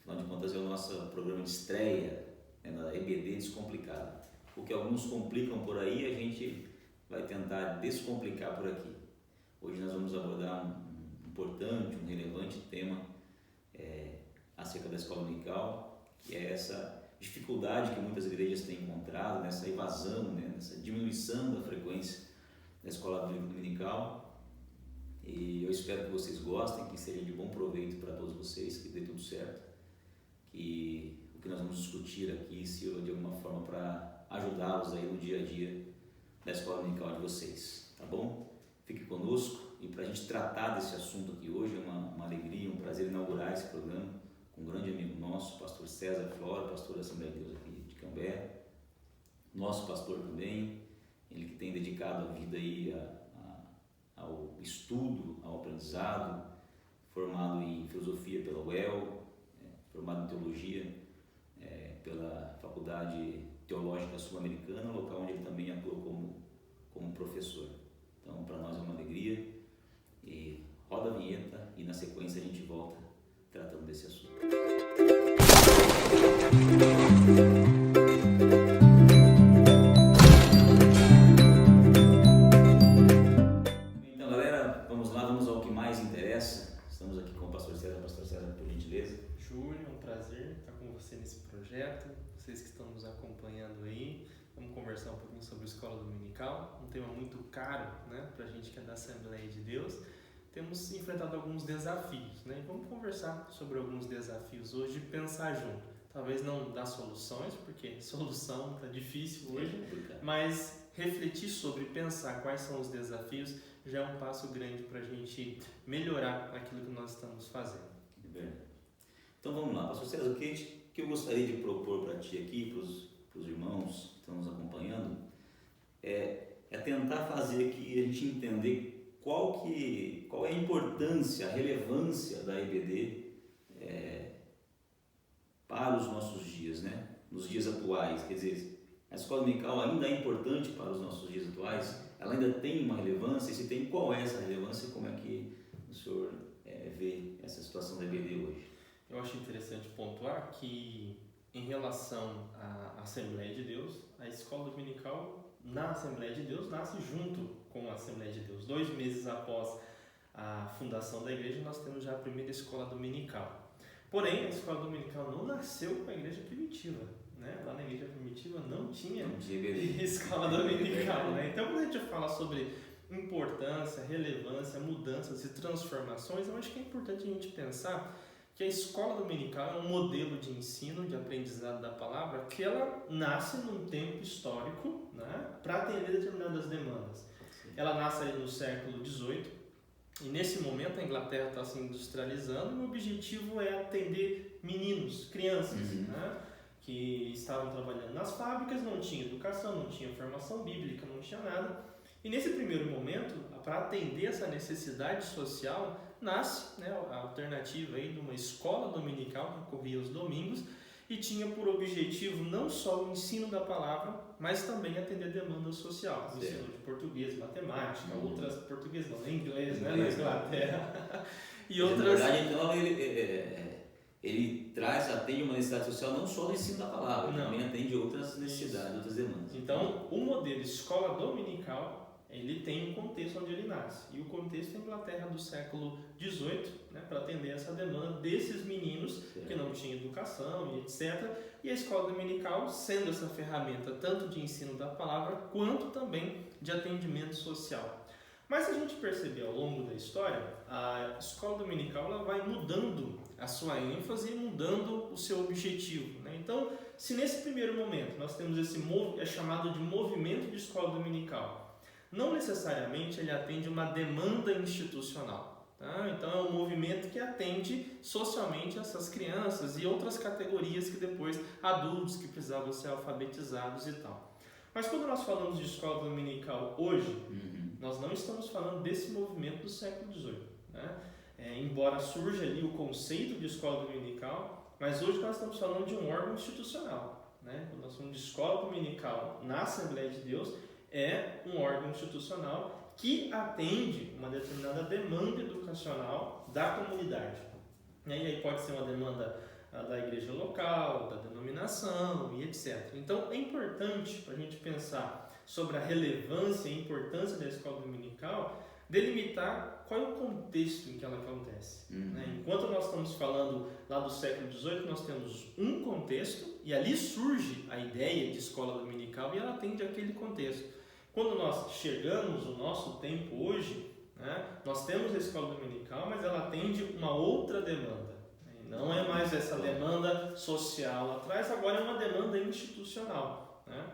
Afinal de contas é o nosso programa de estreia, né, da EBD Descomplicado. O que alguns complicam por aí, a gente vai tentar descomplicar por aqui. Hoje nós vamos abordar um importante, um relevante tema acerca da escola dominical, que é essa dificuldade que muitas igrejas têm encontrado, nessa evasão, né, nessa diminuição da frequência da escola dominical. E eu espero que vocês gostem, que seja de bom proveito para todos vocês, que dê tudo certo, que o que nós vamos discutir aqui sirva de alguma forma para ajudá-los aí no dia a dia da escola dominical de vocês, tá bom? Fique conosco, e para a gente tratar desse assunto aqui hoje, é uma alegria, um prazer inaugurar esse programa com um grande amigo nosso, pastor César Flora, pastor da Assembleia de Deus aqui de Cambé, nosso pastor também, ele que tem dedicado a vida aí ao estudo, ao aprendizado, formado em filosofia pela UEL, formado em teologia pela Faculdade Teológica Sul-Americana, local onde ele também atua como professor. Então, para nós é uma alegria, e roda a vinheta e na sequência a gente volta tratando desse assunto. Então, galera, vamos lá, vamos ao que mais interessa. Estamos aqui com o pastor César, por gentileza. Júlio, é um prazer estar com você nesse projeto, vocês que estão nos acompanhando aí. Vamos conversar um pouquinho sobre a escola dominical, um tema muito caro, né, para a gente que é da Assembleia de Deus. Temos enfrentado alguns desafios, né, e vamos conversar sobre alguns desafios hoje e pensar junto. Talvez não dar soluções, porque solução está difícil hoje, mas refletir sobre, pensar quais são os desafios já é um passo grande para a gente melhorar aquilo que nós estamos fazendo. Então vamos lá, pastor César, o que eu gostaria de propor para ti aqui, para os irmãos que estão nos acompanhando, é tentar fazer aqui a gente entender qual é a importância, a relevância da EBD para os nossos dias, né? Nos dias atuais. Quer dizer, a escola dominical ainda é importante para os nossos dias atuais? Ela ainda tem uma relevância? E se tem, qual é essa relevância e como é que o senhor vê essa situação da EBD hoje? Eu acho interessante pontuar que, em relação à Assembleia de Deus, a escola dominical na Assembleia de Deus nasce junto com a Assembleia de Deus. 2 meses após a fundação da igreja, nós temos já a primeira escola dominical. Porém, a escola dominical não nasceu com a igreja primitiva, né? Lá na igreja primitiva não tinha escola dominical, né? Então, quando a gente fala sobre importância, relevância, mudanças e transformações, eu acho que é importante a gente pensar que a escola dominical é um modelo de ensino, de aprendizado da palavra, que ela nasce num tempo histórico, né, para atender determinadas demandas. Ela nasce ali no século XVIII, e nesse momento a Inglaterra está se industrializando, e o objetivo é atender meninos, crianças, né, que estavam trabalhando nas fábricas, não tinha educação, não tinha formação bíblica, não tinha nada. E nesse primeiro momento, para atender essa necessidade social, nasce, né, a alternativa aí de uma escola dominical que ocorria aos domingos e tinha por objetivo não só o ensino da palavra, mas também atender demanda social, o ensino de português, matemática, outras português não, inglês, né, na Inglaterra e outras. Na verdade, então ele atende uma necessidade social não só do ensino da palavra, também atende outras necessidades, outras demandas. Então, o modelo escola dominical, ele tem um contexto onde ele nasce, e o contexto é a Inglaterra do século XVIII, né, para atender essa demanda desses meninos que não tinham educação e etc. E a escola dominical sendo essa ferramenta tanto de ensino da palavra quanto também de atendimento social. Mas se a gente perceber ao longo da história, a escola dominical ela vai mudando a sua ênfase e mudando o seu objetivo, né? Então, se nesse primeiro momento nós temos esse chamado de movimento de escola dominical, não necessariamente ele atende uma demanda institucional, tá? Então é um movimento que atende socialmente essas crianças e outras categorias que depois, adultos que precisavam ser alfabetizados e tal. Mas quando nós falamos de escola dominical hoje, nós não estamos falando desse movimento do século XVIII, né? Embora surja ali o conceito de escola dominical, mas hoje nós estamos falando de um órgão institucional, né? Quando nós falamos de escola dominical na Assembleia de Deus, é um órgão institucional que atende uma determinada demanda educacional da comunidade. E aí pode ser uma demanda da igreja local, da denominação e etc. Então é importante para a gente pensar sobre a relevância e importância da escola dominical, delimitar qual é o contexto em que ela acontece. Né? Enquanto nós estamos falando lá do século XVIII, nós temos um contexto e ali surge a ideia de escola dominical e ela atende aquele contexto. Quando nós chegamos no nosso tempo hoje, né, nós temos a escola dominical, mas ela atende uma outra demanda. Não é mais essa demanda social lá atrás, agora é uma demanda institucional. Né?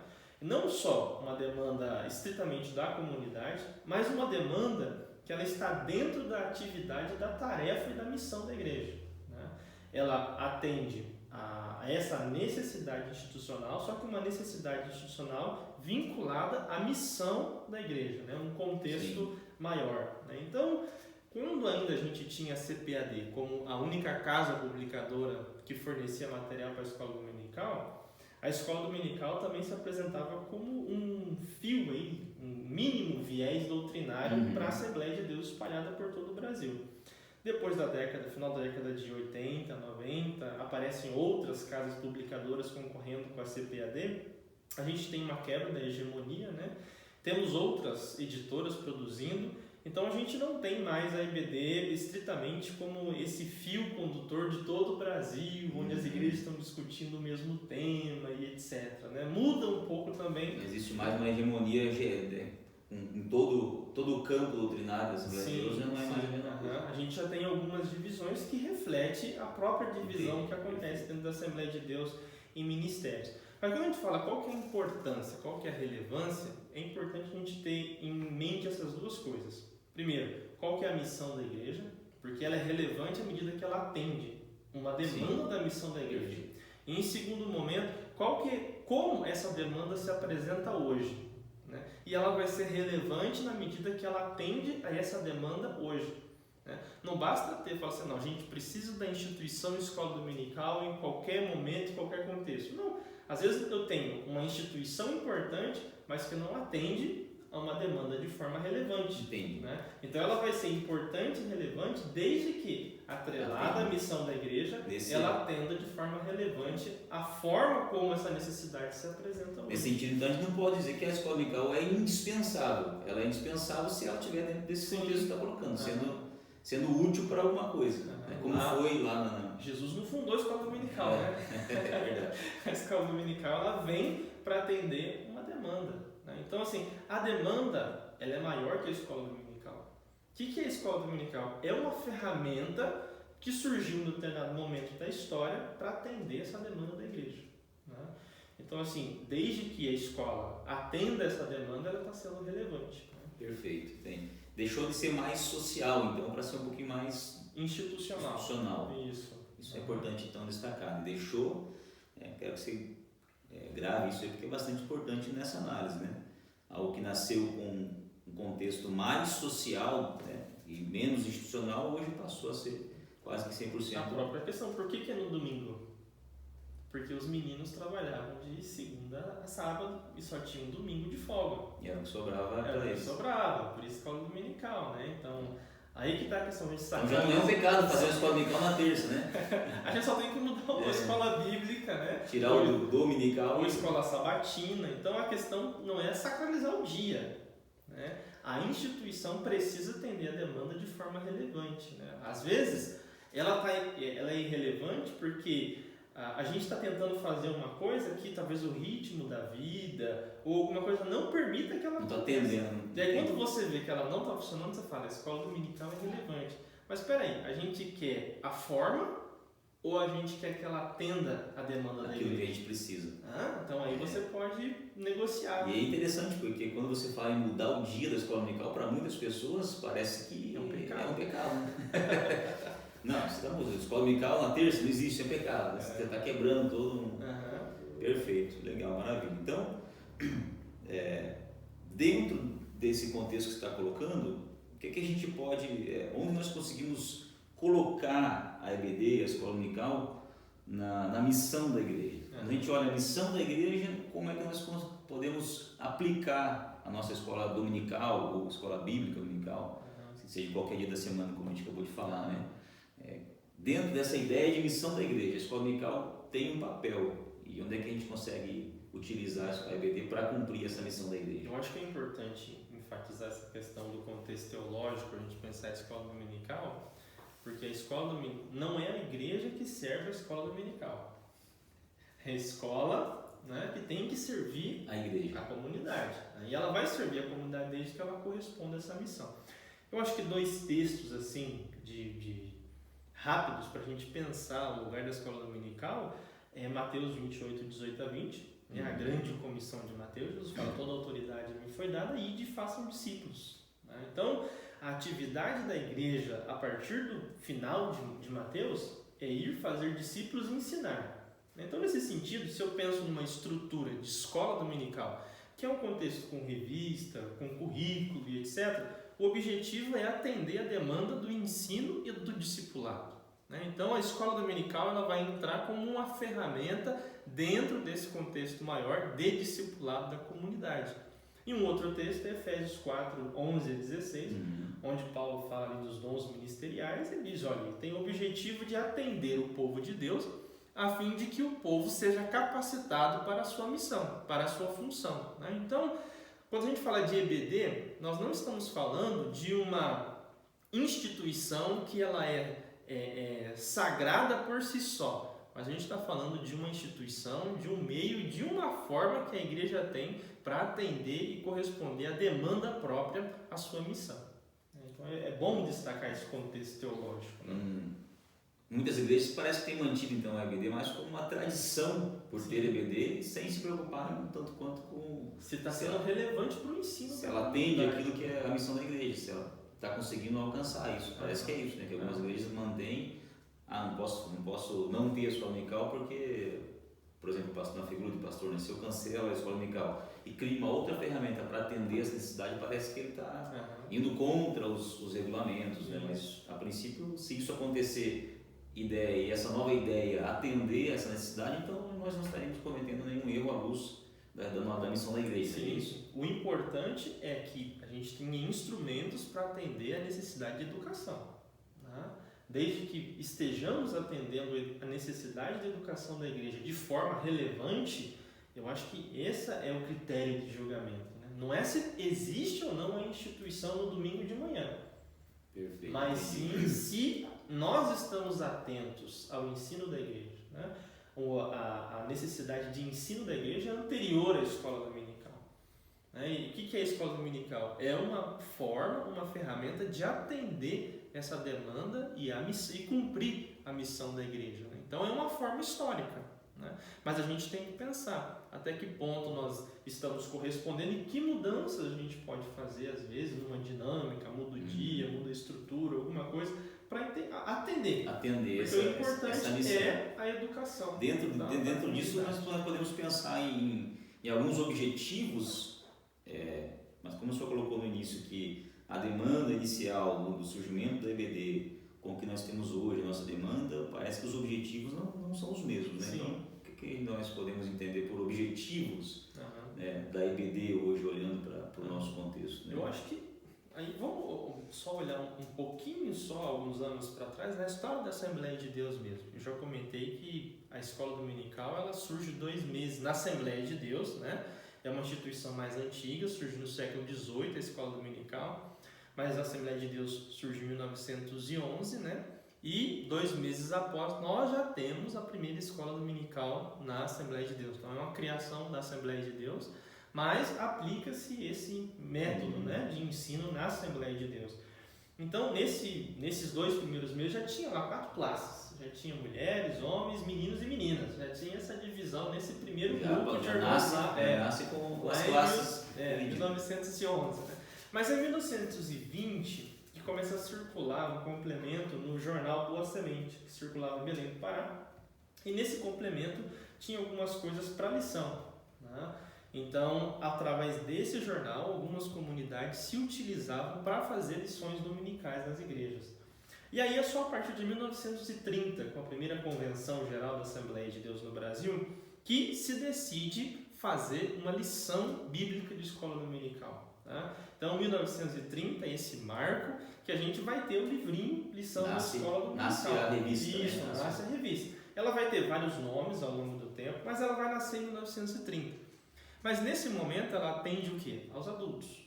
Não só uma demanda estritamente da comunidade, mas uma demanda que ela está dentro da atividade, da tarefa e da missão da igreja. Né? Ela atende a essa necessidade institucional, só que uma necessidade institucional vinculada à missão da igreja, né? Um contexto maior. Né? Então, quando ainda a gente tinha a CPAD como a única casa publicadora que fornecia material para a escola dominical, a escola dominical também se apresentava como um fio aí, um mínimo viés doutrinário para a Assembleia de Deus espalhada por todo o Brasil. Depois da final da década de 80, 90, aparecem outras casas publicadoras concorrendo com a CPAD. A gente tem uma quebra da hegemonia, né? Temos outras editoras produzindo. Então a gente não tem mais a EBD estritamente como esse fio condutor de todo o Brasil, onde as igrejas estão discutindo o mesmo tema e etc. Né? Muda um pouco também. Não existe mais uma hegemonia em todo o campo doutrinário das Assembleias, já não é mais a mesma coisa. A gente já tem algumas divisões que refletem a própria divisão que acontece dentro da Assembleia de Deus em ministérios. Mas quando a gente fala qual que é a importância, qual que é a relevância, é importante a gente ter em mente essas duas coisas. Primeiro, qual que é a missão da igreja? Porque ela é relevante à medida que ela atende uma demanda da missão da igreja. E em segundo momento, como essa demanda se apresenta hoje? Né? E ela vai ser relevante na medida que ela atende a essa demanda hoje. Né? Não basta falar assim, não, a gente precisa da instituição escola dominical em qualquer momento, em qualquer contexto. Não, às vezes eu tenho uma instituição importante, mas que não atende a uma demanda de forma relevante. Né? Então ela vai ser importante e relevante desde que, atrelada à missão da igreja, ela atenda de forma relevante a forma como essa necessidade se apresenta hoje. Nesse sentido, então, a gente não pode dizer que a escola dominical é indispensável. Ela é indispensável se ela estiver dentro desse contexto que está colocando, sendo útil para alguma coisa. Né? Como foi lá na... Jesus não fundou a escola dominical, né? É verdade. A escola dominical ela vem para atender uma demanda. Né? Então, assim, a demanda ela é maior que a escola dominical. O que é a escola dominical? É uma ferramenta que surgiu em determinado momento da história para atender essa demanda da igreja. Né? Então, assim, desde que a escola atenda essa demanda, ela está sendo relevante. Né? Perfeito. Deixou de ser mais social, então, para ser um pouquinho mais institucional. Isso é importante, então, destacar. Deixou, quero que você grave isso aí, porque é bastante importante nessa análise. Né? Algo que nasceu com um contexto mais social, né, e menos institucional, hoje passou a ser quase que 100%. A própria questão, por que é no domingo? Porque os meninos trabalhavam de segunda a sábado e só tinha um domingo de folga. E era o que sobrava para eles. Sobrava, por isso escola dominical, né? Então, aí que está a questão, a gente sabe. Então já não é um pecado fazer a escola dominical na terça, né? A gente só tem que mudar a escola bíblica, né? Tirar o dominical. Ou escola sabatina. Então a questão não é sacralizar o dia, né? A instituição precisa atender a demanda de forma relevante, né? Às vezes, ela é irrelevante porque a gente está tentando fazer uma coisa que talvez o ritmo da vida ou alguma coisa não permita que ela não está atendendo. E aí quando você vê que ela não está funcionando, você fala, a escola dominical é relevante. Mas espera aí, a gente quer a forma ou a gente quer que ela atenda a demanda da igreja? Aquilo que a gente precisa. Então aí você pode negociar. E é interessante porque quando você fala em mudar o dia da escola dominical, para muitas pessoas parece que é um pecado. Né? Não, estamos, a escola dominical na terça não existe, é pecado. Você está quebrando todo um... Perfeito, legal, maravilha. Então, dentro desse contexto que você está colocando, o que a gente pode, onde nós conseguimos colocar a EBD, a escola dominical, na missão da igreja? Quando a gente olha a missão da igreja, como é que nós podemos aplicar a nossa escola dominical ou escola bíblica dominical, seja qualquer dia da semana, como a gente acabou de falar, né? dentro dessa ideia de missão da igreja, a escola dominical tem um papel. E onde é que a gente consegue utilizar a EBD para cumprir essa missão da igreja? Eu acho que é importante enfatizar essa questão do contexto teológico, a gente pensar a escola dominical, porque a escola dominical não é a igreja que serve a escola dominical. É a escola, né, que tem que servir a igreja, a comunidade. E ela vai servir a comunidade desde que ela corresponda a essa missão. Eu acho que 2 textos assim de rápidos para a gente pensar o lugar da escola dominical é Mateus 28, 18 a 20, a grande comissão de Mateus. Jesus fala: toda a autoridade me foi dada, e de façam discípulos. Então, a atividade da igreja a partir do final de Mateus é ir fazer discípulos e ensinar. Então, nesse sentido, se eu penso numa estrutura de escola dominical, que é um contexto com revista, com currículo e etc., o objetivo é atender a demanda do ensino e do discipulado. Então, a escola dominical ela vai entrar como uma ferramenta dentro desse contexto maior de discipulado da comunidade. E um outro texto é Efésios 4, 11 a 16, onde Paulo fala ali dos dons ministeriais. Ele diz: olha, tem o objetivo de atender o povo de Deus, a fim de que o povo seja capacitado para a sua missão, para a sua função. Então, quando a gente fala de EBD, nós não estamos falando de uma instituição que ela é sagrada por si só, mas a gente está falando de uma instituição, de um meio, de uma forma que a igreja tem para atender e corresponder à demanda própria à sua missão. Então é bom destacar esse contexto teológico. Muitas igrejas parece que têm mantido então a EBD mais como uma tradição por ter EBD, sem se preocupar tanto quanto com se está sendo relevante para o ensino. Se ela atende aquilo que é a missão da igreja, se ela está conseguindo alcançar isso. Parece que é isso, né? Que algumas igrejas mantêm, não posso não ter a escola dominical porque, por exemplo, na figura de pastor, né? Se eu cancelo a escola dominical e crio uma outra ferramenta para atender essa necessidade, parece que ele está indo contra os regulamentos, né? Mas a princípio, se isso acontecer e essa nova ideia atender essa necessidade, então nós não estaremos cometendo nenhum erro à luz da missão da igreja. Sim, isso. O importante é que a gente tenha instrumentos para atender a necessidade de educação. Desde que estejamos atendendo a necessidade de educação da igreja de forma relevante, eu acho que esse é o critério de julgamento. Não é se existe ou não a instituição no domingo de manhã. Perfeito. Mas sim se nós estamos atentos ao ensino da igreja. A necessidade de ensino da igreja é anterior à escola dominical. E o que é a escola dominical? É uma forma, uma ferramenta de atender essa demanda e cumprir a missão da igreja. Então é uma forma histórica. Mas a gente tem que pensar até que ponto nós estamos correspondendo e que mudanças a gente pode fazer, às vezes, numa dinâmica, muda o dia, muda a estrutura, alguma coisa, para atender. Porque o importante é a educação. Dentro disso, nós podemos pensar em alguns objetivos, mas como o senhor colocou no início, que a demanda inicial do surgimento da EBD com o que nós temos hoje, a nossa demanda, parece que os objetivos não são os mesmos. Né? Então, o que nós podemos entender por objetivos da EBD hoje, olhando para o nosso contexto? Né? Eu acho que aí vamos só olhar um pouquinho, alguns anos para trás, na história da Assembleia de Deus mesmo. Eu já comentei que a escola dominical ela surge 2 meses na Assembleia de Deus, né? É uma instituição mais antiga, surge no século XVIII, a escola dominical, mas a Assembleia de Deus surge em 1911, né? E 2 meses após, nós já temos a primeira escola dominical na Assembleia de Deus. Então, é uma criação da Assembleia de Deus, mas aplica-se esse método, né, de ensino na Assembleia de Deus. Então, nesses 2 primeiros meses já tinha lá 4 classes. Já tinha mulheres, homens, meninos e meninas. Já tinha essa divisão nesse primeiro grupo de irmãos lá. Nasce com as classes. 1911. Né? Mas em 1920, que começa a circular um complemento no jornal Boa Semente, que circulava em Belém do Pará. E nesse complemento tinha algumas coisas para lição. Né? Então, através desse jornal, algumas comunidades se utilizavam para fazer lições dominicais nas igrejas. E aí é só a partir de 1930, com a primeira Convenção Geral da Assembleia de Deus no Brasil, que se decide fazer uma lição bíblica de escola dominical. Tá? Então, 1930 é esse marco que a gente vai ter o livrinho Lição da Escola Dominical. Nasce a revista. Isso, nasce a revista. Ela vai ter vários nomes ao longo do tempo, mas ela vai nascer em 1930. Mas nesse momento ela atende o quê? Aos adultos.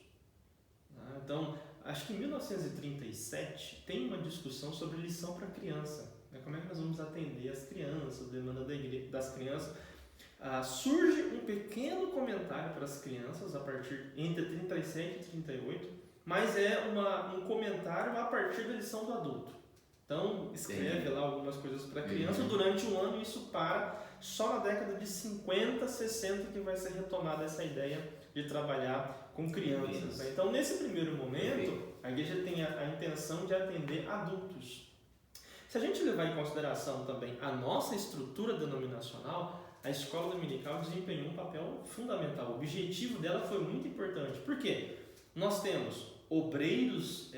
Tá? Então, acho que em 1937 tem uma discussão sobre lição para criança. Né? Como é que nós vamos atender as crianças, demanda das crianças. Surge um pequeno comentário para as crianças a partir entre 37 e 38, mas é um comentário a partir da lição do adulto. Então, escreve lá algumas coisas para a criança durante um ano e isso para só na década de 50, 60 que vai ser retomada essa ideia de trabalhar com crianças. Né? Então, nesse primeiro momento, a igreja tem a intenção de atender adultos. Se a gente levar em consideração também a nossa estrutura denominacional, a escola dominical desempenhou um papel fundamental. O objetivo dela foi muito importante. Por quê? Nós temos obreiros,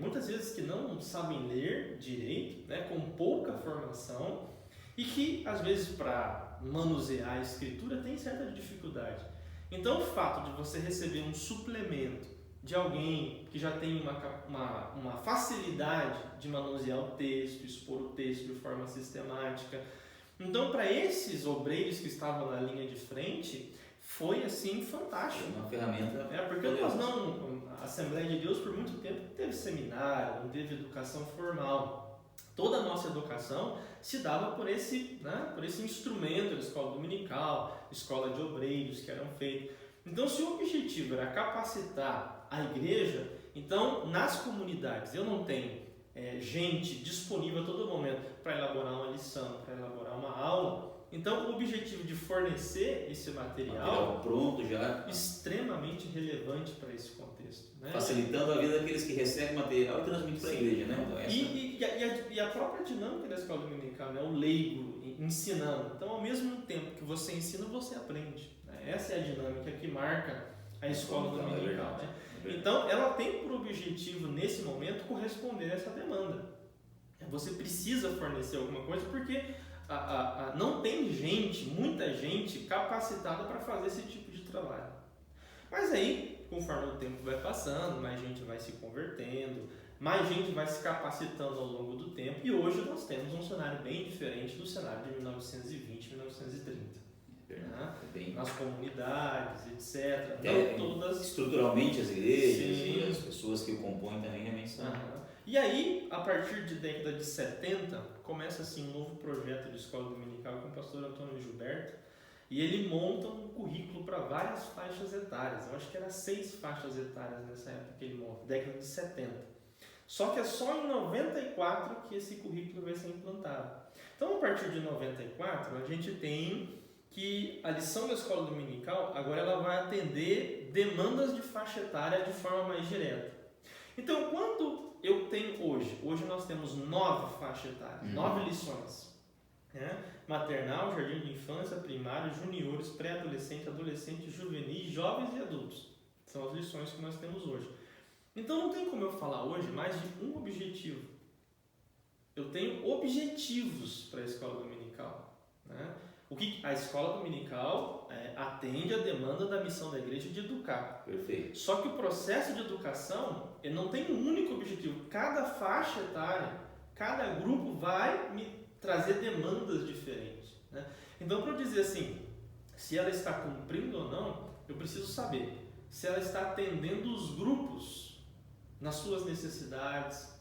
muitas vezes que não sabem ler direito, né, com pouca formação e que, às vezes, para manusear a escritura tem certa dificuldade. Então, o fato de você receber um suplemento de alguém que já tem uma facilidade de manusear o texto, expor o texto de forma sistemática. Então, para esses obreiros que estavam na linha de frente, foi assim fantástico. Uma ferramenta. Porque a Assembleia de Deus por muito tempo não teve seminário, não teve educação formal. Toda a nossa educação se dava por esse instrumento da escola dominical, escola de obreiros que eram feitos. Então, se o objetivo era capacitar a igreja, então nas comunidades eu não tenho gente disponível a todo momento para elaborar uma lição, para elaborar uma aula. Então, o objetivo de fornecer esse material pronto já, extremamente relevante para esse contexto. Né? Facilitando a vida daqueles que recebem material e transmitem para a igreja. Né? E a própria dinâmica da escola dominical, né? O leigo ensinando. Então, ao mesmo tempo que você ensina, você aprende. Né? Essa é a dinâmica que marca a escola dominical. Né? Então, ela tem por objetivo, nesse momento, corresponder a essa demanda. Você precisa fornecer alguma coisa porque não tem muita gente capacitada para fazer esse tipo de trabalho. Mas aí, conforme o tempo vai passando, mais gente vai se convertendo, mais gente vai se capacitando ao longo do tempo e hoje nós temos um cenário bem diferente do cenário de 1920, 1930. Nas comunidades, etc. Todas estruturalmente as igrejas e as pessoas que o compõem também realmente são. E aí, a partir de década de 70, começa assim um novo projeto de escola dominical com o pastor Antônio Gilberto e ele monta um currículo para várias faixas etárias. Eu acho que era 6 faixas etárias nessa época que ele monta, década de 70. Só que é só em 94 que esse currículo vai ser implantado. Então, a partir de 94, a gente tem que a lição da escola dominical agora ela vai atender demandas de faixa etária de forma mais direta. Então, quando eu tenho hoje nós temos 9 faixas etárias, 9 lições. Né? Maternal, jardim de infância, primário, juniores, pré-adolescente, adolescente, juvenil, jovens e adultos. São as lições que nós temos hoje. Então, não tem como eu falar hoje mais de um objetivo. Eu tenho objetivos para a escola dominical. Né? O que a escola dominical atende a demanda da missão da igreja de educar. Perfeito. Só que o processo de educação ele não tem um único objetivo. Cada faixa etária, cada grupo vai me trazer demandas diferentes. Né? Então, para eu dizer assim, se ela está cumprindo ou não, eu preciso saber se ela está atendendo os grupos nas suas necessidades,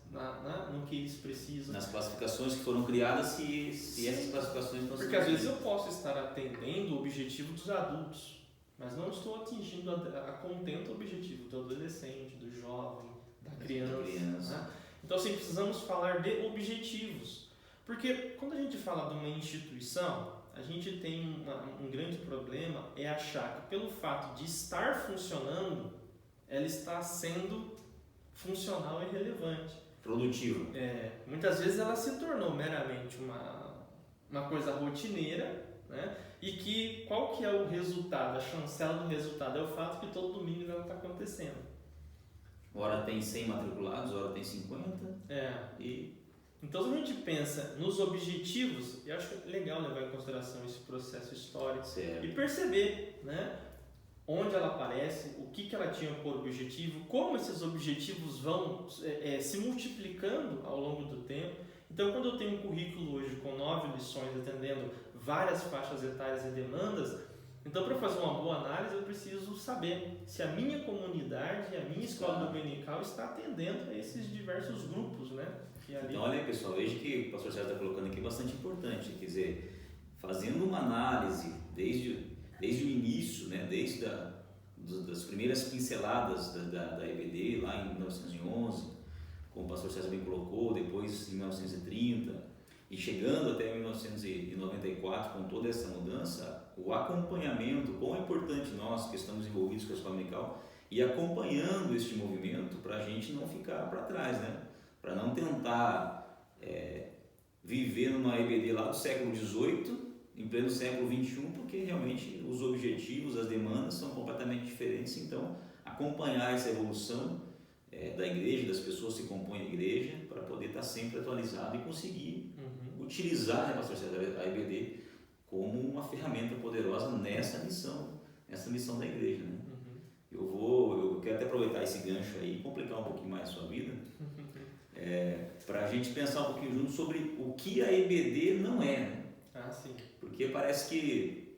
no que eles precisam. Nas classificações que foram criadas, se essas classificações estão Porque às vezes eu posso estar atendendo o objetivo dos adultos, mas não estou atingindo a contento o objetivo do adolescente, do jovem, da criança. Né? Então, assim, precisamos falar de objetivos. Porque quando a gente fala de uma instituição, a gente tem um grande problema, é achar que pelo fato de estar funcionando, ela está sendo funcional e relevante. Produtivo. Muitas vezes ela se tornou meramente uma coisa rotineira, né? E que qual que é o resultado? A chancela do resultado é o fato que todo domingo ela está acontecendo. Ora tem 100 matriculados, ora tem 50. Então, se a gente pensa nos objetivos, eu acho legal levar em consideração esse processo histórico. Certo. E perceber, né? onde ela aparece, o que ela tinha por objetivo, como esses objetivos vão se multiplicando ao longo do tempo. Então, quando eu tenho um currículo hoje com 9 lições, atendendo várias faixas etárias e demandas, então, para fazer uma boa análise, eu preciso saber se a minha comunidade, a minha escola dominical está atendendo a esses diversos grupos, né? Então, olha aí, pessoal, veja que o pastor Sérgio está colocando aqui bastante importante, quer dizer, fazendo uma análise desde o início, né, das primeiras pinceladas da EBD, lá em 1911, como o pastor César bem colocou, depois em 1930, e chegando até 1994, com toda essa mudança, o acompanhamento, quão é importante nós que estamos envolvidos com a escola dominical, e acompanhando este movimento para a gente não ficar para trás, né? Para não tentar viver numa EBD lá do século XVIII, em pleno século XXI, porque realmente os objetivos, as demandas são completamente diferentes. Então, acompanhar essa evolução da igreja, das pessoas que compõem a igreja, para poder estar sempre atualizado e conseguir utilizar, né, pastor César, a EBD como uma ferramenta poderosa nessa missão da igreja, né? Eu quero até aproveitar esse gancho aí e complicar um pouquinho mais a sua vida, para a gente pensar um pouquinho junto sobre o que a EBD não é, né? Sim. Porque parece que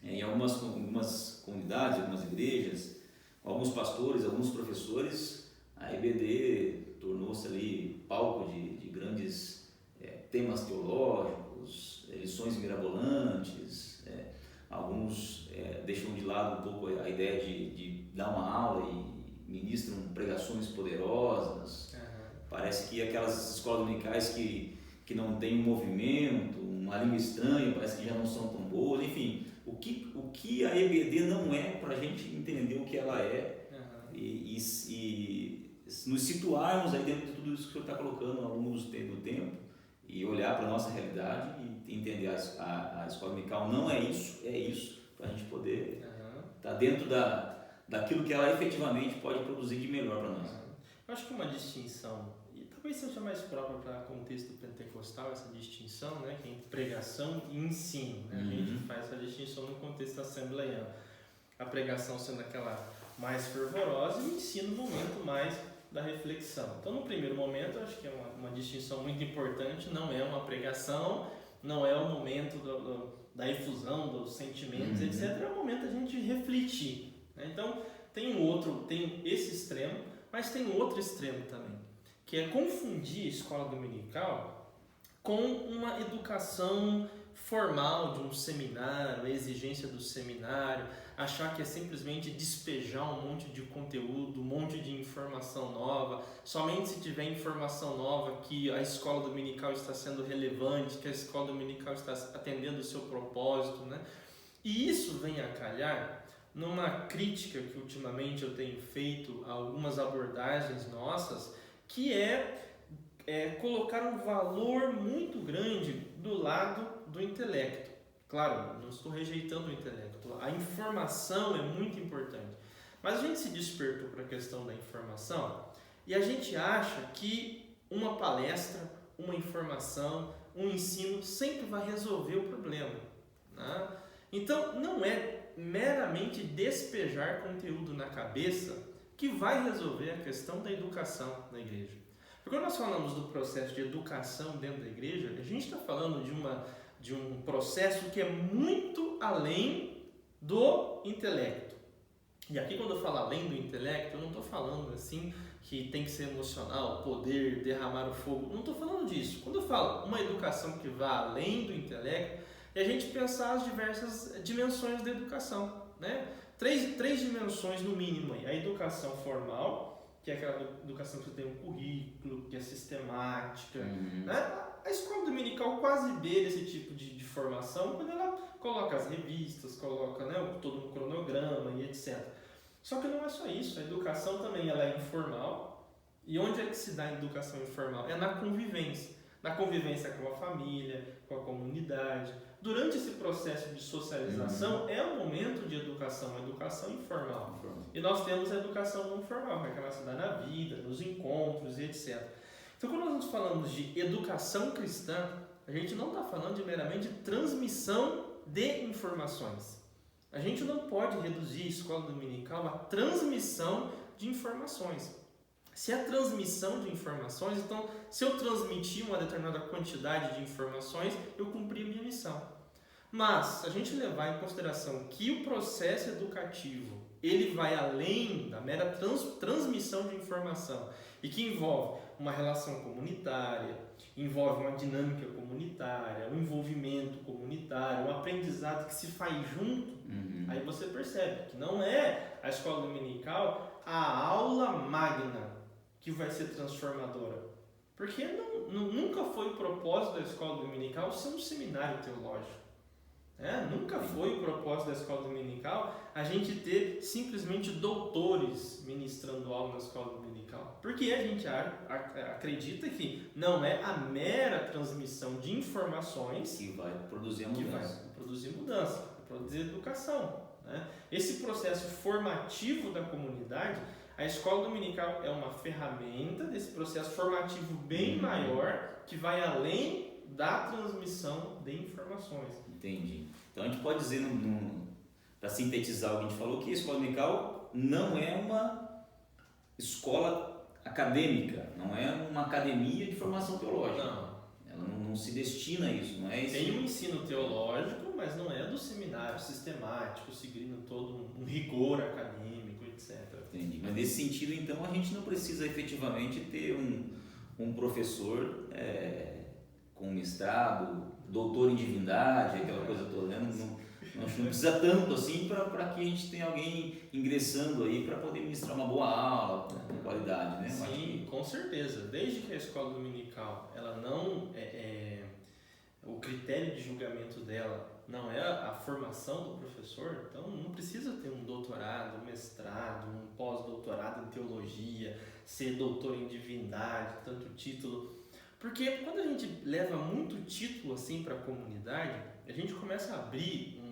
em algumas comunidades, algumas igrejas, alguns pastores, alguns professores, a EBD tornou-se ali palco de grandes temas teológicos, lições mirabolantes, alguns deixam de lado um pouco a ideia de dar uma aula e ministram pregações poderosas. Parece que aquelas escolas dominicais que não tem um movimento, uma língua estranha, parece que já não são tão boas. Enfim, o que a EBD não é, para a gente entender o que ela é e nos situarmos aí dentro de tudo isso que o senhor está colocando ao longo do tempo e olhar para a nossa realidade e entender a escola dominical não é isso, para a gente poder estar dentro daquilo que ela efetivamente pode produzir de melhor para nós. Eu acho que uma distinção, e talvez seja mais própria para o contexto pentecostal, essa distinção, né, que é entre pregação e ensino. Né? A gente faz essa distinção no contexto assembleiano. A pregação sendo aquela mais fervorosa e o ensino no momento mais da reflexão. Então, no primeiro momento, eu acho que é uma distinção muito importante, não é uma pregação, não é o momento da efusão dos sentimentos, etc. É o momento da gente refletir. Né? Então, tem esse extremo, mas tem outro extremo também, que é confundir a escola dominical com uma educação formal de um seminário, a exigência do seminário, achar que é simplesmente despejar um monte de conteúdo, um monte de informação nova, somente se tiver informação nova que a escola dominical está sendo relevante, que a escola dominical está atendendo o seu propósito, né? E isso vem a calhar numa crítica que ultimamente eu tenho feito a algumas abordagens nossas, que é colocar um valor muito grande do lado do intelecto. Claro, não estou rejeitando o intelecto, a informação é muito importante, mas a gente se despertou para a questão da informação e a gente acha que uma palestra, uma informação, um ensino sempre vai resolver o problema, né? Então, não é meramente despejar conteúdo na cabeça que vai resolver a questão da educação na igreja. Porque quando nós falamos do processo de educação dentro da igreja, a gente está falando de um processo que é muito além do intelecto. E aqui, quando eu falo além do intelecto, eu não estou falando assim que tem que ser emocional, poder, derramar o fogo. Não estou falando disso. Quando eu falo uma educação que vá além do intelecto, é a gente pensar as diversas dimensões da educação, né? Três dimensões no mínimo aí. A educação formal, que é aquela educação que tem um currículo, que é sistemática, né? A escola dominical quase beira esse tipo de formação quando ela coloca as revistas, coloca, né, todo um cronograma e etc. Só que não é só isso, a educação também ela é informal. E onde é que se dá a educação informal? É na convivência com a família, com a comunidade. Durante esse processo de socialização é um momento de educação informal. E nós temos a educação não formal, que é aquela que se dá na vida, nos encontros e etc. Então, quando nós falamos de educação cristã, a gente não está falando de meramente transmissão de informações. A gente não pode reduzir a escola dominical à transmissão de informações. Se é transmissão de informações, então se eu transmitir uma determinada quantidade de informações, eu cumpri a minha missão. Mas, se a gente levar em consideração que o processo educativo ele vai além da mera transmissão de informação e que envolve uma relação comunitária, envolve uma dinâmica comunitária, um envolvimento comunitário, um aprendizado que se faz junto, aí você percebe que não é a escola dominical a aula magna que vai ser transformadora. Porque nunca foi o propósito da escola dominical ser um seminário teológico. Nunca foi o propósito da escola dominical a gente ter simplesmente doutores ministrando aula na escola dominical. Porque a gente acredita que não é a mera transmissão de informações que vai produzir a mudança. Vai produzir educação. Né? Esse processo formativo da comunidade, a escola dominical é uma ferramenta desse processo formativo bem maior que vai além da transmissão de informações. Entendi. Então a gente pode dizer, para sintetizar o que a gente falou, que a escola dominical não é uma escola acadêmica, não é uma academia de formação teológica. Não. Ela não se destina a isso, não é isso? Tem um ensino teológico, mas não é do seminário sistemático, seguindo todo um rigor acadêmico, etc. Entendi. Mas nesse sentido, então, a gente não precisa efetivamente ter um professor com mestrado, doutor em divindade, aquela coisa toda, né? Não precisa tanto assim para que a gente tenha alguém ingressando aí para poder ministrar uma boa aula com qualidade, né? Sim, com certeza. Desde que a escola dominical, ela não o critério de julgamento dela não é a formação do professor, então não precisa ter um doutorado, um mestrado, um pós-doutorado em teologia, ser doutor em divindade, tanto título. Porque quando a gente leva muito título assim para a comunidade, a gente começa a abrir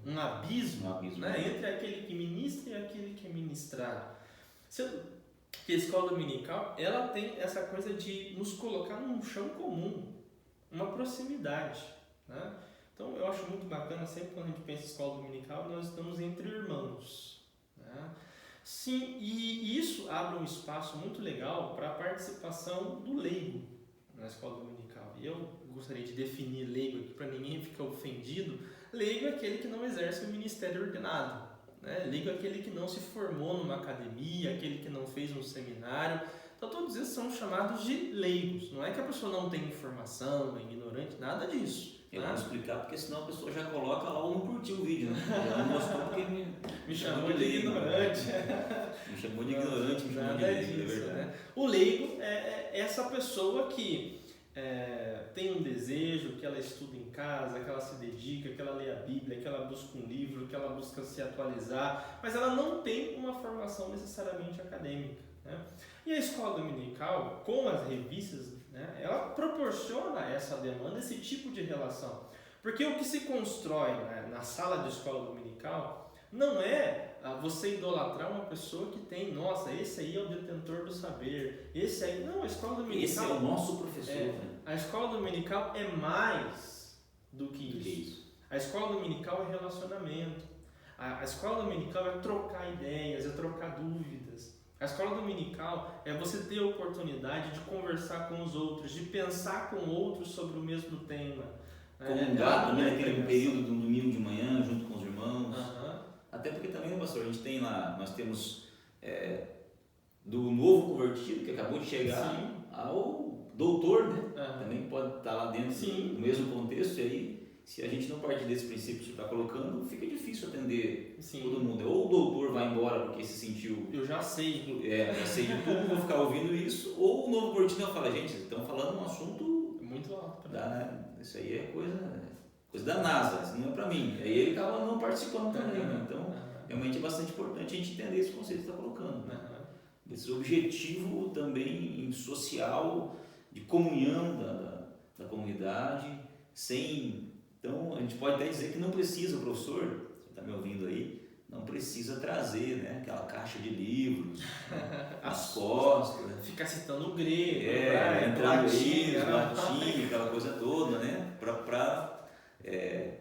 um abismo, né, entre aquele que ministra e aquele que é ministrado. Que a escola dominical ela tem essa coisa de nos colocar num chão comum, uma proximidade. Né? Então eu acho muito bacana, sempre quando a gente pensa em escola dominical, nós estamos entre irmãos. Né? Sim, e isso abre um espaço muito legal para a participação do leigo na escola dominical. E eu gostaria de definir leigo aqui para ninguém ficar ofendido. Leigo é aquele que não exerce o ministério ordenado. Né? Leigo é aquele que não se formou numa academia, aquele que não fez um seminário. Então todos esses são chamados de leigos. Não é que a pessoa não tem informação, é ignorante, nada disso. Eu vou explicar porque senão a pessoa já coloca lá ou não curtiu o vídeo, né? Já não mostrou porque me chamou de ignorante. Me chamou de ignorante, me chamou de leigo, é verdade. Né? O leigo é essa pessoa que tem um desejo, que ela estuda em casa, que ela se dedica, que ela lê a Bíblia, que ela busca um livro, que ela busca se atualizar, mas ela não tem uma formação necessariamente acadêmica. Né? E a escola dominical, com as revistas, né, ela proporciona essa demanda, esse tipo de relação. Porque o que se constrói, né, na sala de escola dominical não é você idolatrar uma pessoa que tem, nossa, esse aí é o detentor do saber, esse aí... Não, a escola dominical... Esse é o nosso professor. A escola dominical é mais do que isso. A escola dominical é relacionamento. A escola dominical é trocar ideias, é trocar dúvidas. A escola dominical é você ter a oportunidade de conversar com os outros, de pensar com outros sobre o mesmo tema. Comungar, né? Aquele período do domingo de manhã, junto com os irmãos. Até porque também, pastor, a gente tem lá, nós temos do novo convertido, que acabou de chegar, sim, ao doutor, né? Também pode estar lá dentro, sim, do mesmo contexto, e aí, se a gente não partir desse princípio que você está colocando, fica difícil atender, sim, todo mundo. Ou o doutor vai embora porque se sentiu... Eu já sei. Já sei de tudo, vou ficar ouvindo isso. Ou o novo convertido fala, gente, vocês estão falando um assunto... muito alto. Isso aí é coisa da NASA, isso não é para mim. Aí ele acaba não participando também, né? Então, realmente é bastante importante a gente entender esse conceito que você está colocando. Né? Esse objetivo também social, de comunhão da comunidade, sem... Então, a gente pode até dizer que não precisa, o professor, você está me ouvindo aí, não precisa trazer, né, aquela caixa de livros as costas. Né? Ficar citando o grego, entrando latim, aquela coisa toda, né?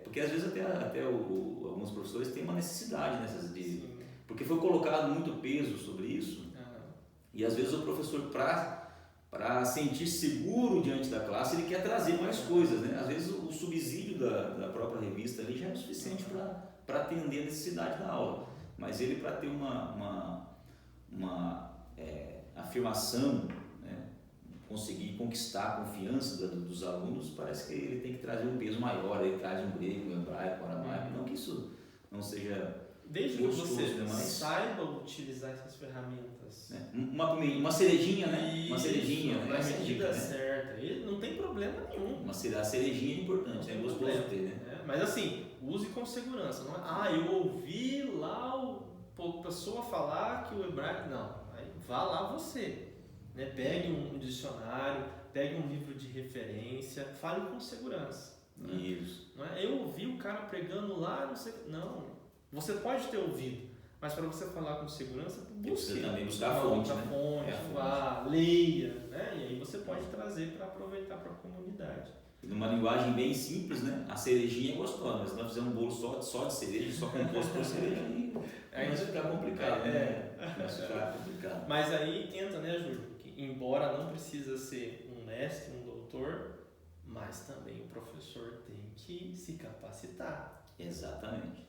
Porque porque às vezes até alguns professores têm uma necessidade nessas de, porque foi colocado muito peso sobre isso, e às vezes o professor, para sentir seguro diante da classe, ele quer trazer mais coisas, né? Às vezes o subsídio da própria revista ali já é o suficiente para atender a necessidade da aula, mas ele, para ter uma afirmação, né? Conseguir conquistar a confiança dos alunos, parece que ele tem que trazer um peso maior, ele traz um grego, um hebraico, um aramaico, não que isso não seja desde que gostoso, você né? Mas, saiba utilizar essas ferramentas, né? Uma cerejinha, né? Uma cerejinha, né? Na Essa é a medida dica, né? certa, e não tem problema nenhum. A cerejinha é importante, é gostoso ter, né? Mas assim, use com segurança, não é, eu ouvi lá a pessoa falar que o hebraico, não, aí vá lá você, né? Pegue um dicionário, pegue um livro de referência, fale com segurança. Né? Isso. Não é? Eu ouvi o cara pregando lá, não sei, não, você pode ter ouvido, mas para você falar com segurança, Você também buscar a fonte, fonte, né? vá, leia, né? E aí você pode trazer para aproveitar para a comunidade. Numa linguagem bem simples, né? A cerejinha é gostosa, mas se nós fizermos um bolo só de cereja, só composto por cereja, aí vai ficar complicado, né? Vai ficar complicado. Mas aí entra, né, Júlio? Que embora não precisa ser um mestre, um doutor, mas também o professor tem que se capacitar. Exatamente.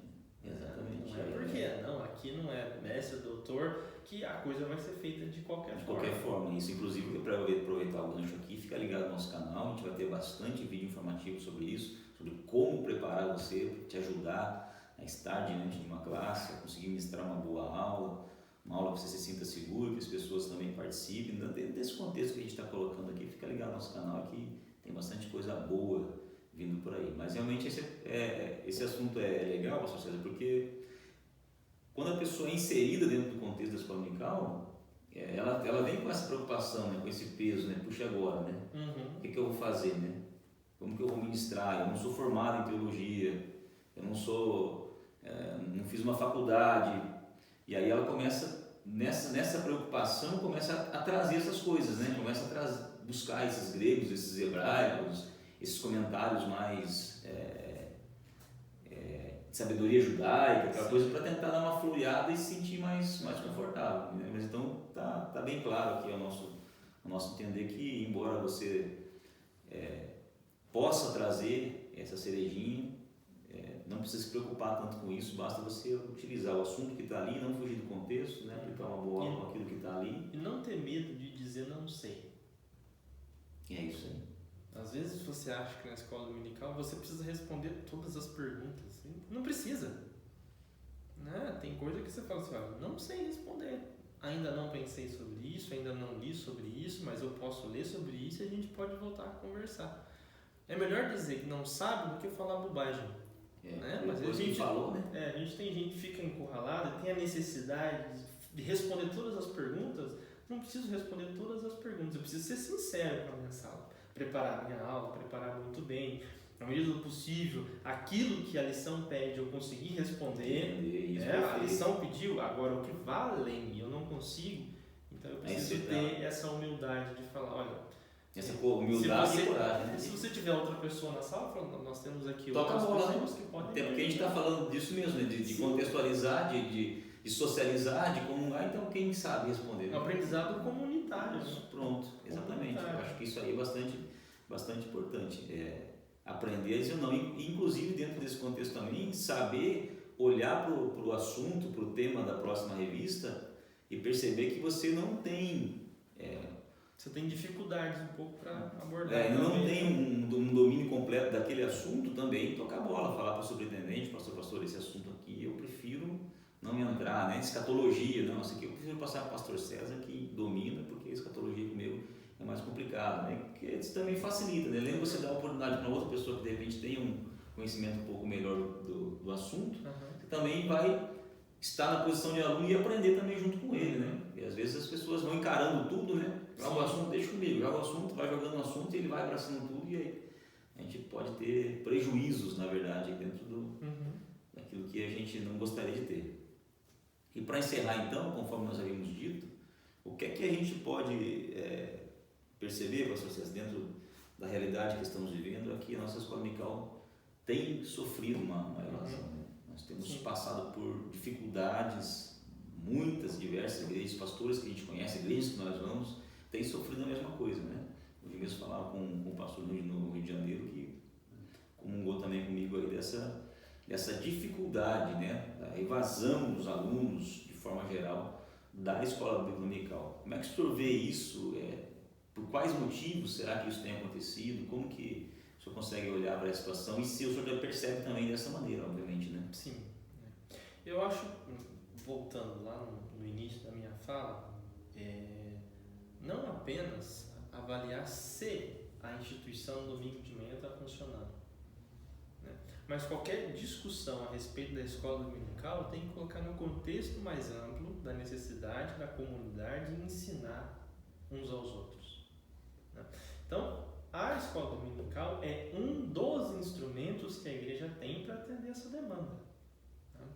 Exatamente. Não é porque não, aqui não é mestre, doutor, que a coisa vai ser feita de qualquer forma. De qualquer forma, isso inclusive, para aproveitar o gancho aqui, fica ligado no nosso canal, a gente vai ter bastante vídeo informativo sobre isso, sobre como preparar você, te ajudar a estar diante de uma classe, a conseguir ministrar uma boa aula, uma aula que você se sinta seguro, que as pessoas também participem. Dentro desse contexto que a gente está colocando aqui, fica ligado no nosso canal aqui, tem bastante coisa boa vindo por aí. Mas realmente esse assunto é legal, pastor César, porque quando a pessoa é inserida dentro do contexto da escola dominical, ela vem com essa preocupação, né, com esse peso, né? Puxa agora, né? O que eu vou fazer, né? Como que eu vou ministrar? Eu não sou formado em teologia, eu não fiz uma faculdade. E aí ela começa, nessa preocupação, começa a trazer essas coisas, né? Começa a buscar esses gregos, esses hebraicos, esses comentários mais de sabedoria judaica, aquela coisa, para tentar dar uma floreada e se sentir mais confortável, né? Mas então tá bem claro aqui o nosso entender que, embora você possa trazer essa cerejinha, não precisa se preocupar tanto com isso, basta você utilizar o assunto que está ali, não fugir do contexto, né? Aplicar uma boa aula com aquilo que está ali. E não ter medo de dizer não sei. É isso aí. Às vezes você acha que na escola dominical você precisa responder todas as perguntas. Não precisa. Né? Tem coisa que você fala assim, olha, não sei responder. Ainda não pensei sobre isso, ainda não li sobre isso, mas eu posso ler sobre isso e a gente pode voltar a conversar. É melhor dizer que não sabe do que falar bobagem. Né? Mas a gente falou, né? A gente tem gente que fica encurralada, tem a necessidade de responder todas as perguntas. Não preciso responder todas as perguntas, eu preciso ser sincero com a minha sala. Preparar minha aula, preparar muito bem, na medida do possível, aquilo que a lição pede eu conseguir responder. A lição pediu, agora o que vai além, eu não consigo, então eu preciso ter essa humildade de falar, olha, essa humildade e coragem, né? Se você tiver outra pessoa na sala, nós temos aqui outras pessoas que podem... Até porque a gente está falando disso mesmo, né? de contextualizar, de socializar, de comungar, então quem sabe responder. Um aprendizado comunitário. Pronto, exatamente. Eu acho que isso aí é bastante importante. Aprender a dizer não, e inclusive dentro desse contexto também, saber olhar para o assunto, para o tema da próxima revista e perceber que você não tem... Você tem dificuldades um pouco para abordar. Não tem um domínio completo daquele assunto, também tocar a bola, falar para o superintendente, pastor, esse assunto aqui eu prefiro não entrar, né? Escatologia, não, isso aqui eu prefiro passar para o pastor César que domina, porque escatologia comigo é mais complicado, né? Porque isso também facilita, né? Além de você dar a oportunidade para outra pessoa que de repente tem um conhecimento um pouco melhor do assunto, você também vai estar na posição de aluno e aprender também junto com ele, né? E às vezes as pessoas vão encarando tudo, né? Joga o assunto, deixa comigo, joga o assunto, vai jogando o assunto e ele vai abraçando tudo e aí a gente pode ter prejuízos, na verdade, dentro daquilo que a gente não gostaria de ter. E para encerrar então, conforme nós havíamos dito, o que é que a gente pode perceber, pastor César, dentro da realidade que estamos vivendo aqui, a nossa escola dominical tem sofrido uma evasão. Né? Nós temos passado por dificuldades, muitas, diversas igrejas, pastores que a gente conhece, igrejas que nós vamos, têm sofrido a mesma coisa. Né? Hoje mesmo falava com um pastor no Rio de Janeiro que comungou também comigo aí dessa dificuldade, né? Da evasão dos alunos, de forma geral, da escola bíblica dominical. Como é que o senhor vê isso? Por quais motivos será que isso tem acontecido? Como que o senhor consegue olhar para a situação? E se o senhor percebe também dessa maneira, obviamente, né? Sim. Eu acho, voltando lá no início da minha fala, não apenas avaliar se a instituição domingo de manhã está funcionando, né? Mas qualquer discussão a respeito da escola dominical tem que colocar no contexto mais amplo da necessidade da comunidade de ensinar uns aos outros, né? Então, a escola dominical é um dos instrumentos que a igreja tem para atender essa demanda, né?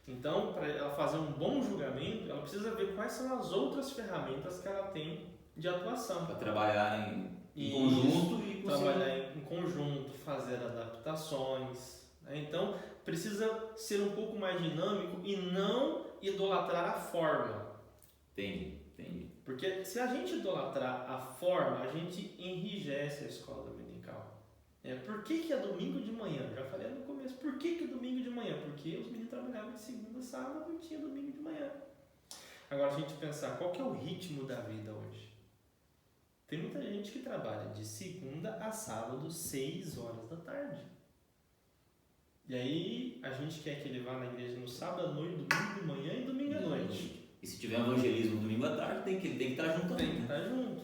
Então, para ela fazer um bom julgamento, ela precisa ver quais são as outras ferramentas que ela tem de atuação. Para trabalhar em conjunto e trabalhar em conjunto, fazer adaptações, né? Então, precisa ser um pouco mais dinâmico e não idolatrar a forma. Entendi. Porque se a gente idolatrar a forma, a gente enrijece a escola dominical. Por que é domingo de manhã? Já falei no começo. Por que é domingo de manhã? Porque os meninos trabalhavam de segunda a sábado e tinha domingo de manhã. Agora, a gente pensar, qual que é o ritmo da vida hoje? Tem muita gente que trabalha de segunda a sábado, 6 horas da tarde. E aí, a gente quer que ele vá na igreja no sábado à noite, domingo de manhã e domingo à noite. E se tiver evangelismo domingo à tarde, tem que estar junto também. Tem que estar junto.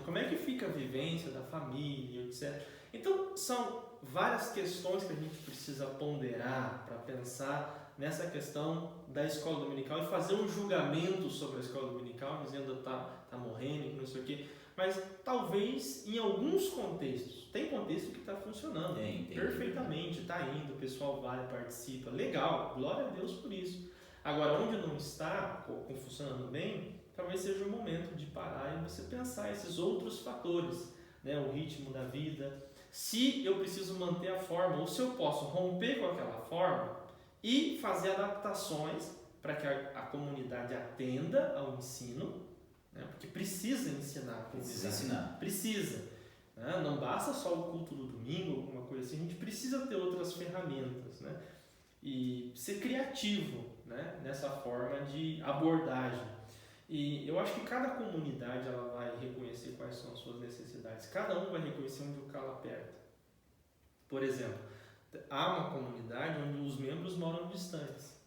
Como é que fica a vivência da família, etc. Então, são várias questões que a gente precisa ponderar para pensar nessa questão da escola dominical e fazer um julgamento sobre a escola dominical, dizendo que está morrendo, que não sei o quê. Mas talvez em alguns contextos, tem contexto que está funcionando perfeitamente, está indo, o pessoal vai, participa, legal, glória a Deus por isso. Agora, onde não está funcionando bem, talvez seja o momento de parar e você pensar esses outros fatores, né? O ritmo da vida, se eu preciso manter a forma ou se eu posso romper com aquela forma e fazer adaptações para que a comunidade atenda ao ensino, né? Porque precisa ensinar a comunidade. Precisa. Né? Não basta só o culto do domingo, alguma coisa assim, a gente precisa ter outras ferramentas, né? E ser criativo, né? Nessa forma de abordagem. E eu acho que cada comunidade ela vai reconhecer quais são as suas necessidades. Cada um vai reconhecer onde o calo aperta. Por exemplo, há uma comunidade onde os membros moram distantes.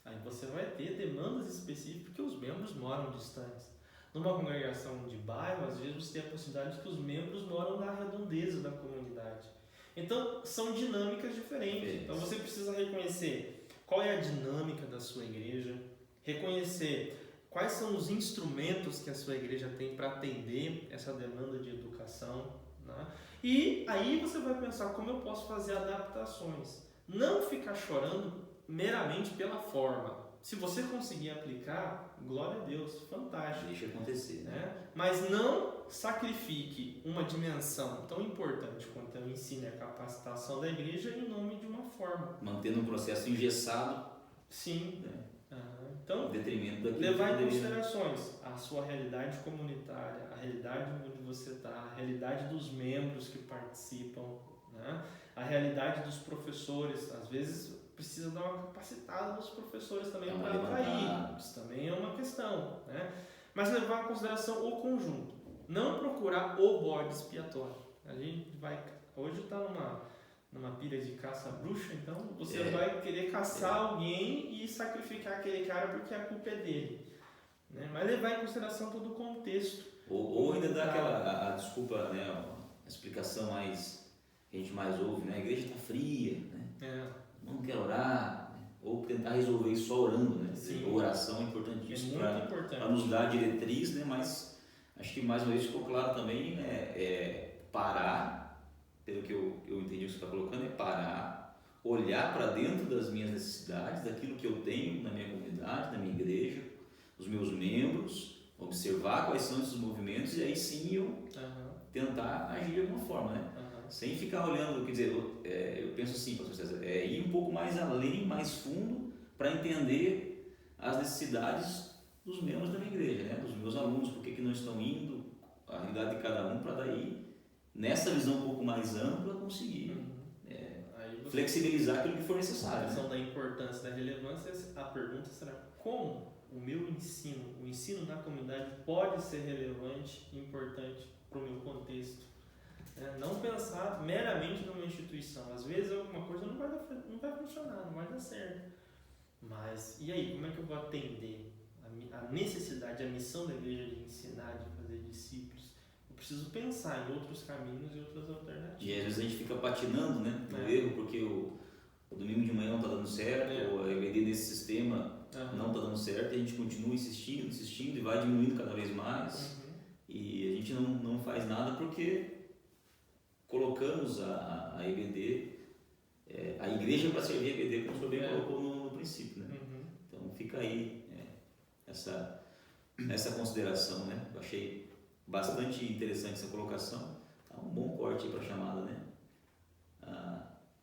Aí você vai ter demandas específicas porque os membros moram distantes. Numa congregação de bairro, às vezes você tem a possibilidade de que os membros moram na redondeza da comunidade. Então, são dinâmicas diferentes. Então, você precisa reconhecer qual é a dinâmica da sua igreja, reconhecer quais são os instrumentos que a sua igreja tem para atender essa demanda de educação, né? E aí você vai pensar como eu posso fazer adaptações. Não ficar chorando meramente pela forma. Se você conseguir aplicar, glória a Deus, fantástico. Deixa acontecer, né? Mas não sacrifique uma dimensão tão importante quanto o ensino e a capacitação da igreja em nome de uma forma. Mantendo um processo engessado. Sim. Né? Então, detrimento daquilo levar em considerações a sua realidade comunitária, a realidade onde você está, a realidade dos membros que participam, né? A realidade dos professores. Às vezes precisa dar uma capacitada nos professores também para atrair. Isso também é uma questão, né? Mas levar em consideração o conjunto. Não procurar o bode expiatório. A gente vai... Hoje está numa pilha de caça-bruxa, então você vai querer caçar alguém e sacrificar aquele cara porque a culpa é dele. Né? Mas levar em consideração todo o contexto. Ou ainda dar aquela desculpa, né? A explicação mais que a gente mais ouve, né? A igreja está fria, né? Não quer orar, né? Ou tentar resolver isso só orando, né? Sim. A oração é importantíssima para nos dar diretriz, né? Mas acho que mais uma vez ficou claro também parar, pelo que eu entendi o que você está colocando, é parar, olhar para dentro das minhas necessidades, daquilo que eu tenho na minha comunidade, na minha igreja, os meus membros, observar quais são esses movimentos e aí sim eu tentar agir de alguma forma, né? Sem ficar olhando, quer dizer, eu penso assim, pastor César, ir um pouco mais além, mais fundo, para entender as necessidades dos membros da minha igreja, né? Dos meus alunos, por que não estão indo, a realidade de cada um, para daí, nessa visão um pouco mais ampla, conseguir flexibilizar aquilo que for necessário. A questão da importância, da relevância, a pergunta será como o meu ensino, o ensino na comunidade pode ser relevante e importante para o meu contexto. Não pensar meramente numa instituição. Às vezes alguma coisa não vai funcionar, não vai dar certo. Mas e aí, como é que eu vou atender a necessidade, a missão da igreja de ensinar, de fazer discípulos? Eu preciso pensar em outros caminhos e outras alternativas. E às vezes a gente fica patinando, né, no erro, porque o domingo de manhã não está dando certo, ou a EBD nesse sistema não está dando certo, e a gente continua insistindo e vai diminuindo cada vez mais. E a gente não faz nada porque colocamos a EBD, a igreja para servir a EBD, como o senhor bem colocou no princípio, né? Então fica aí essa consideração, né? Eu achei bastante interessante essa colocação. Tá um bom corte para a chamada, né?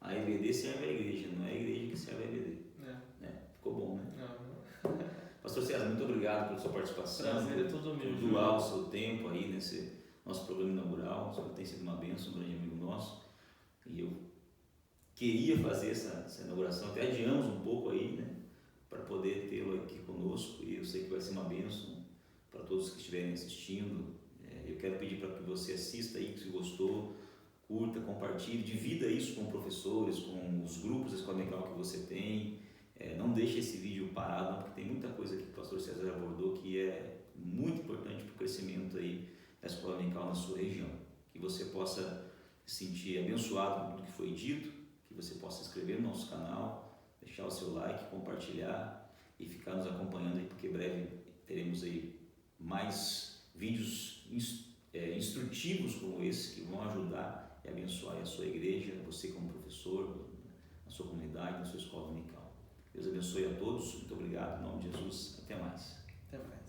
A EBD serve a igreja, não é a igreja que serve a EBD. Ficou bom, né? Pastor César, muito obrigado pela sua participação, por doar o seu tempo aí nesse nosso programa inaugural. O senhor tem sido uma bênção, um grande amigo nosso. E eu queria fazer essa inauguração, até adiamos um pouco aí, né? Para poder tê-lo aqui conosco. E eu sei que vai ser uma bênção para todos que estiverem assistindo. Eu quero pedir para que você assista aí, que se gostou, curta, compartilhe, divida isso com professores, com os grupos da Escola Dominical que você tem. Não deixe esse vídeo parado, não, porque tem muita coisa que o pastor César abordou que é muito importante para o crescimento aí da Escola Dominical na sua região. Que você possa se sentir abençoado com tudo que foi dito, que você possa se inscrever no nosso canal, deixar o seu like, compartilhar e ficar nos acompanhando aí, porque breve teremos aí mais vídeos instrutivos como esse que vão ajudar e abençoar a sua igreja, você como professor, a sua comunidade, a sua escola dominical. Deus abençoe a todos, muito obrigado, em nome de Jesus, até mais. Até mais.